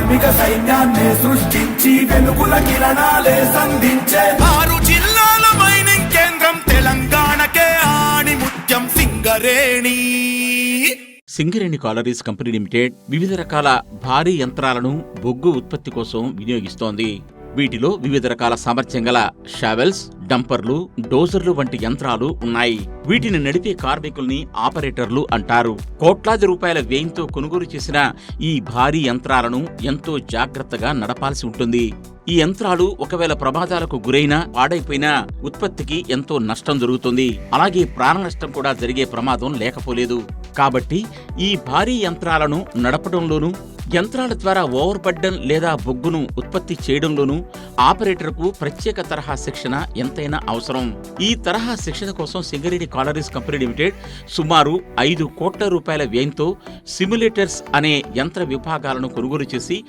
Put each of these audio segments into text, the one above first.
కార్మిక సైన్యాన్ని సృష్టించి వెలుగుల కిరణాలే సంధించే 6 జిల్లాల మైనింగ్ కేంద్రం తెలంగాణకే ఆణిముత్యం Singareni. Singareni collieries company limited వివిధ రకాల భారీ యంత్రాలను బొగ్గు ఉత్పత్తి కోసం వినియోగిస్తోంది. వీటిలో వివిధ రకాల సామర్థ్యం గల షావెల్స్, డంపర్లు, డోజర్లు వంటి యంత్రాలు ఉన్నాయి. వీటిని నడిపే కార్మికుల్ని ఆపరేటర్లు అంటారు. కోట్లాది రూపాయల వ్యయంతో కొనుగోలు చేసిన ఈ భారీ యంత్రాలను ఎంతో జాగ్రత్తగా నడపాల్సి ఉంటుంది. ఈ యంత్రాలు ఒకవేళ ప్రమాదాలకు గురైనా పాడైపోయినా ఉత్పత్తికి ఎంతో నష్టం జరుగుతుంది. అలాగే ప్రాణ నష్టం కూడా జరిగే ప్రమాదం లేకపోలేదు. కాబట్టి ఈ భారీ యంత్రాలను నడపడంలోనూ యంత్రాల ద్వారా ఓవర్ బర్డన్ లేదా బొగ్గును ఉత్పత్తి చేయడంలోనూ ఆపరేటర్కు ప్రత్యేక తరహా శిక్షణ ఎంతైనా అవసరం. ఈ తరహా శిక్షణ కోసం సింగరేణి కాలరీస్ కంపెనీ లిమిటెడ్ సుమారు 5 కోట్ల రూపాయల వ్యయంతో సిమ్యులేటర్స్ అనే యంత్ర విభాగాలను కొనుగోలు చేసి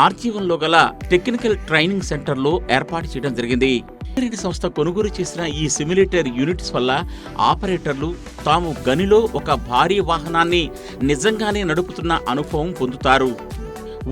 ఆర్జీవన్లో గల టెక్నికల్ ట్రైనింగ్ సెంటర్లో ఏర్పాటు చేయడం జరిగింది. సింగరేణి సంస్థ కొనుగోలు చేసిన ఈ సిమ్యులేటర్ యూనిట్స్ వల్ల ఆపరేటర్లు తాము గనిలో ఒక భారీ వాహనాన్ని నిజంగానే నడుపుతున్న అనుభవం పొందుతారు.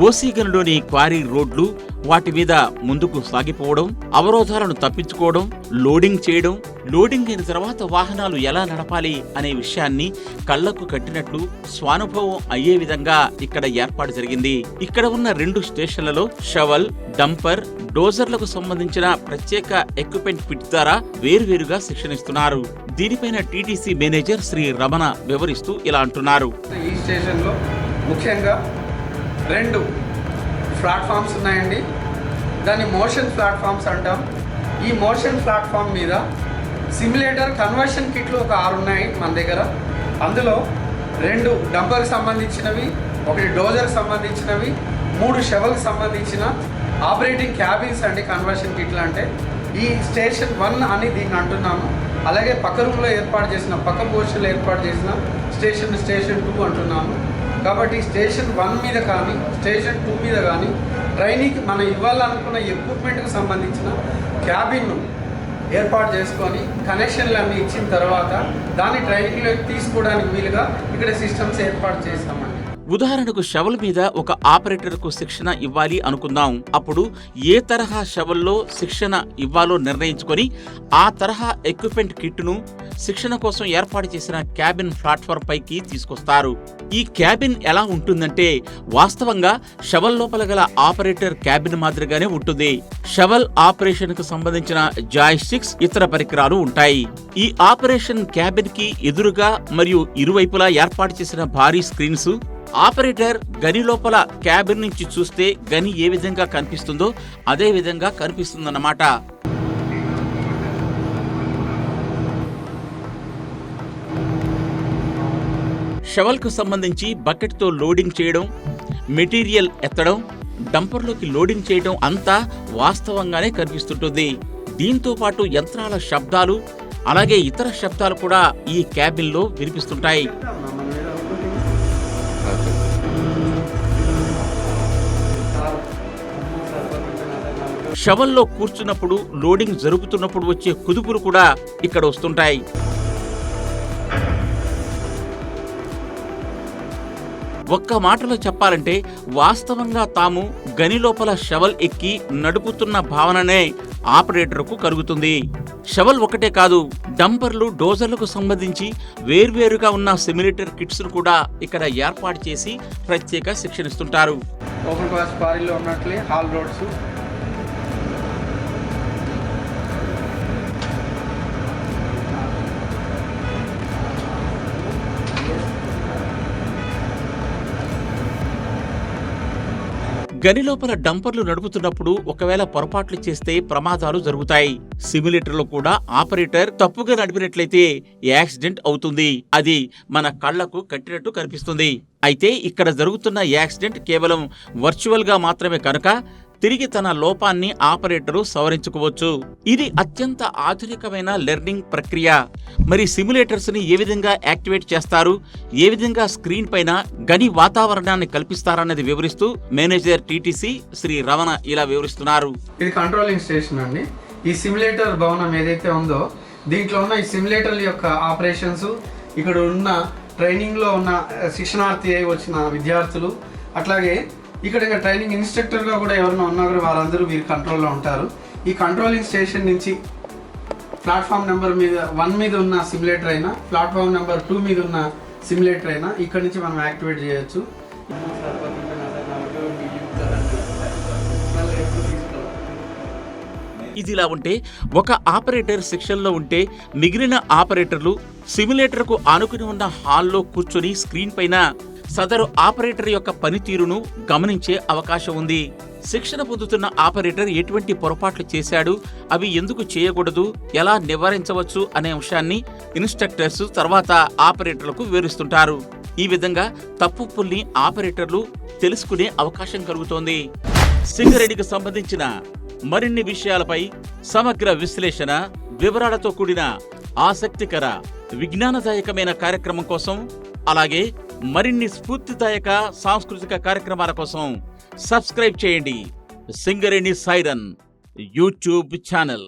ఓసీ గనిలోని క్వారీ రోడ్లు, వాటి మీద ముందుకు సాగిపోవడం, అవరోధాలను తప్పించుకోవడం, లోడింగ్ చేయడం, లోడింగ్ అయిన తర్వాత వాహనాలు ఎలా నడపాలి అనే విషయాన్ని కళ్లకు కట్టినట్లు స్వానుభవం అయ్యే విధంగా ఇక్కడ ఏర్పాటు జరిగింది. ఇక్కడ ఉన్న 2 స్టేషన్లలో షవల్, డంపర్, డోజర్లకు సంబంధించిన ప్రత్యేక ఎక్విప్మెంట్ కిట్ ద్వారా వేరువేరుగా శిక్షణ ఇస్తున్నారు. దీనిపైన టీటీసీ మేనేజర్ శ్రీ రమణ వివరిస్తూ ఇలా అంటున్నారు. ఈ స్టేషన్లో ముఖ్యంగా 2 ప్లాట్ఫామ్స్ ఉన్నాయండి. దాన్ని మోషన్ ప్లాట్ఫామ్స్ అంటాం. ఈ మోషన్ ప్లాట్ఫామ్ మీద సిమ్యులేటర్ కన్వర్షన్ కిట్లు ఒక 6 ఉన్నాయి మన దగ్గర. అందులో 2 డంపర్కి సంబంధించినవి, 1 డోజర్కి సంబంధించినవి, 3 షవల్కి సంబంధించిన ఆపరేటింగ్ క్యాబిన్స్ అండి కన్వర్షన్ కిట్లు అంటే. ఈ స్టేషన్ 1 అని దీన్ని అంటున్నాము. అలాగే పక్క రూమ్లో ఏర్పాటు చేసిన, పక్క పోర్షన్లో ఏర్పాటు చేసిన స్టేషన్ 2 అంటున్నాము. కాబట్టి స్టేషన్ 1 మీద కానీ స్టేషన్ 2 మీద కానీ ట్రైనింగ్కి మనం ఇవ్వాలనుకున్న ఎక్విప్మెంట్కి సంబంధించిన క్యాబిన్ను ఏర్పాటు చేసుకొని కనెక్షన్లు అన్నీ ఇచ్చిన తర్వాత దాన్ని ట్రైనింగ్లోకి తీసుకోవడానికి వీలుగా ఇక్కడ సిస్టమ్స్ ఏర్పాటు చేస్తామండి. ఉదాహరణకు షవల్ మీద ఒక ఆపరేటర్కు శిక్షణ ఇవ్వాలి అనుకుందాం. అప్పుడు ఏ తరహా షవల్లో శిక్షణ ఇవ్వాలో నిర్ణయించుకొని ఆ తరహా ఎక్విప్మెంట్ కిట్ను శిక్షణ కోసం ఏర్పాటు చేసిన క్యాబిన్ ప్లాట్ఫామ్ పైకి తీసుకొస్తారు. ఈ క్యాబిన్ ఎలా ఉంటుందంటే వాస్తవంగా షవల్ లోపల గల ఆపరేటర్ క్యాబిన్ మాదిరిగానే ఉంటుంది. షవల్ ఆపరేషన్ కు సంబంధించిన జాయ్స్టిక్స్, ఇతర పరికరాలు ఉంటాయి. ఈ ఆపరేషన్ క్యాబిన్ కి ఎదురుగా మరియు ఇరువైపులా ఏర్పాటు చేసిన భారీ స్క్రీన్స్. ఆపరేటర్ గని లోపల క్యాబిన్ నుంచి చూస్తే గని ఏ విధంగా కనిపిస్తుందో అదే విధంగా కనిపిస్తుందన్నమాట. షవల్కు సంబంధించి బకెట్తో లోడింగ్ చేయడం, మెటీరియల్ ఎత్తడం, డంపర్లోకి లోడింగ్ చేయడం అంతా వాస్తవంగానే కనిపిస్తుంటుంది. దీంతో పాటు యంత్రాల శబ్దాలు, అలాగే ఇతర శబ్దాలు కూడా ఈ క్యాబిన్లో వినిపిస్తుంటాయి. షవల్లో కూర్చున్నప్పుడు, లోడింగ్ జరుగుతున్నప్పుడు వచ్చే కుదుపులు కూడా ఇక్కడ వస్తుంటాయి. ఒక్క మాటలో చెప్పాలంటే వాస్తవంగా తాము గని లోపల షవల్ ఎక్కి నడుపుతున్న భావననే ఆపరేటర్కు కలుగుతుంది. షవల్ ఒకటే కాదు, డంపర్లు, డోజర్లకు సంబంధించి వేర్వేరుగా ఉన్న సిమ్యులేటర్ కిట్స్ ను కూడా ఇక్కడ ఏర్పాటు చేసి ప్రత్యేక శిక్షణ ఇస్తుంటారు. ఓపెన్ క్లాస్ క్వారీలో ఉన్నట్లే హాల్ రోడ్స్, గని లోపల డంపర్లు నడుపుతున్నప్పుడు ఒకవేళ పొరపాట్లు చేస్తే ప్రమాదాలు జరుగుతాయి. సిమ్యులేటర్లో కూడా ఆపరేటర్ తప్పుగా నడిపినట్లయితే యాక్సిడెంట్ అవుతుంది. అది మన కళ్లకు కట్టినట్టు కనిపిస్తుంది. అయితే ఇక్కడ జరుగుతున్న యాక్సిడెంట్ కేవలం వర్చువల్ గా మాత్రమే కనుక తిరిగి తన లోపాన్ని ఆపరేటరు సవరించుకోవచ్చు. ఇది అత్యంత ఆధునికమైన లెర్నింగ్ ప్రక్రియ. మరి సిమ్యులేటర్స్ ని ఏ విధంగా యాక్టివేట్ చేస్తారు, ఏ విధంగా స్క్రీన్ పైన గని వాతావరణాన్ని కల్పిస్తారన్నది వివరిస్తూ మేనేజర్ టీటీసీ శ్రీ రమణ ఇలా వివరిస్తున్నారు. ఇది కంట్రోలింగ్ స్టేషన్ అండి. ఈ సిమ్యులేటర్ భవనం ఏదైతే ఉందో దీంట్లో ఉన్న ఈ సిమ్యులేటర్ యొక్క ఆపరేషన్స్, ఇక్కడ ఉన్న ట్రైనింగ్లో ఉన్న శిక్షణార్థి వచ్చిన విద్యార్థులు, అట్లాగే ఇక్కడ ఇంకా ట్రైనింగ్ ఇన్స్ట్రక్టర్గా కూడా ఎవరైనా ఉన్నా కూడా వాళ్ళందరూ వీరి కంట్రోల్లో ఉంటారు. ఈ కంట్రోలింగ్ స్టేషన్ నుంచి ప్లాట్ఫామ్ నెంబర్ 1 మీద ఉన్న సిమ్యులేటర్ అయినా, ప్లాట్ఫామ్ నెంబర్ 2 మీద ఉన్న సిమ్యులేటర్ అయినా ఇక్కడ నుంచి మనం యాక్టివేట్ చేయొచ్చు. ఇదిలా ఉంటే ఒక ఆపరేటర్ సెక్షన్లో ఉంటే మిగిలిన ఆపరేటర్లు సిమ్యులేటర్కు ఆనుకుని ఉన్న హాల్లో కూర్చొని స్క్రీన్ పైన సదరు ఆపరేటర్ యొక్క పనితీరును గమనించే అవకాశం ఉంది. శిక్షణ పొందుతున్న ఆపరేటర్ ఎటువంటి పొరపాట్లు చేశాడు, అవి ఎందుకు చేయకూడదు, ఎలా నివారించవచ్చు అనే అంశాన్ని ఇన్స్ట్రక్టర్స్ తర్వాత ఆపరేటర్లకు వివరిస్తుంటారు. ఈ విధంగా తప్పుల్ని ఆపరేటర్లు తెలుసుకునే అవకాశం కలుగుతోంది. సింగరేణికి సంబంధించిన మరిన్ని విషయాలపై సమగ్ర విశ్లేషణ, వివరాలతో కూడిన ఆసక్తికర విజ్ఞానదాయకమైన కార్యక్రమం కోసం, అలాగే మరిన్ని స్ఫూర్తిదాయక సాంస్కృతిక కార్యక్రమాల కోసం సబ్స్క్రైబ్ చేయండి సింగరేణి సైరన్ యూట్యూబ్ ఛానల్.